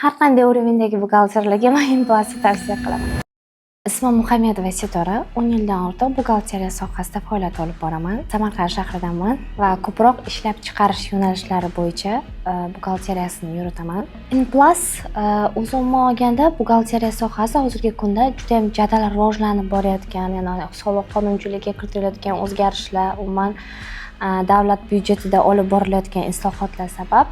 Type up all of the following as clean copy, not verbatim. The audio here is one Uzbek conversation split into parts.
Har qanday o'rinmendagi buxgalterlarga men Inplus'ni tavsiya qilaman. Ismim Muhamedova Sitora. 10 yildan ortiq buxgalteriya sohasida faoliyat olib boraman. Samarqand shahridanman va ko'proq ishlab chiqarish yo'nalishlari bo'yicha buxgalteriyasini yuritaman. Inplus umuman olganda buxgalteriya sohasi hozirgi kunda juda ham jadal rivojlanib borayotgan, ya'ni soliq qonunchiligiga kiritilayotgan o'zgarishlar, umuman davlat byudjetida olib borilayotgan islohotlar sabab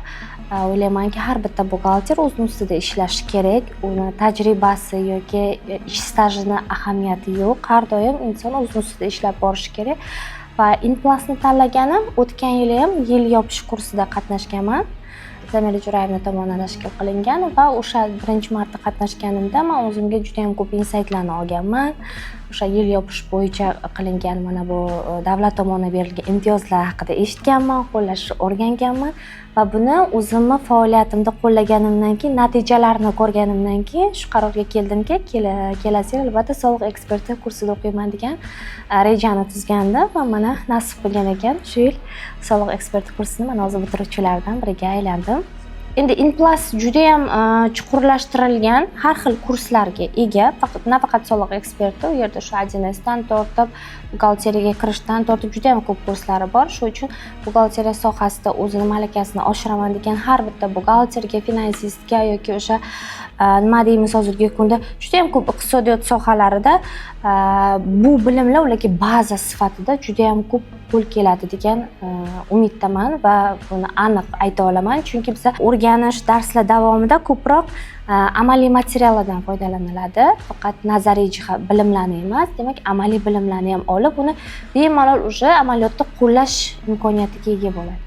o'ylaymanki, har bitta buxgalter o'zini ustida ishlashi kerak. Uni tajribasi yoki ish stajini ahamiyati yo'q. Har doim inson o'zini ustida ishlab borishi kerak. Va Inplus'ni tanlaganim o'tgan yili ham yil yopish kursida qatnashganman. Zamira Jo'rayevna tomonidan tashkil qilingan va o'sha birinchi marta qatnashganimda men o'zimga juda ham ko'p insightlarni olganman. O'sha yil yopish bo'yicha qilingan mana bu davlat tomonidan berilgan imtiyozlar haqida eshitganman, qo'llashni o'rganganman va buni o'zimni faoliyatimda qo'llaganimdan keyin, natijalarini ko'rganimdan keyin shu qarorga keldimki, kelasi yil albatta soliq eksperti kursida o'qiyman degan rejani tuzgandim va mana nasib qilgan ekan, shu yil soliq eksperti kursini men hozir bitiruvchilardan biriga aylandim. Endi Inplus juda ham chuqurlashtirilgan har xil kurslarga ega. Nafaqat soliq eksperti, u yerda shu 1Sdan tortib buxgalteriyaga kirishdan tortib juda ham ko'p kurslari bor. Shuning uchun buxgalteriya sohasida o'zini malakasini oshiraman degan har bitta buxgalterga, finansistga yoki o'sha nima deymiz hozirgi kunda juda ham ko'p iqtisodiyot sohalarida bu bilimlar ularga baza sifatida juda ham ko'p qo'l keladi degan umiddaman va buni aniq ayta olaman, chunki biz o'rganish darslar davomida ko'proq amaliy materiallardan foydalaniladi, faqat nazariy jihat bilimlarni emas, demak amaliy bilimlarni ham olib uni bemalol o'sha amaliyotda qo'llash imkoniyatiga ega bo'ladi.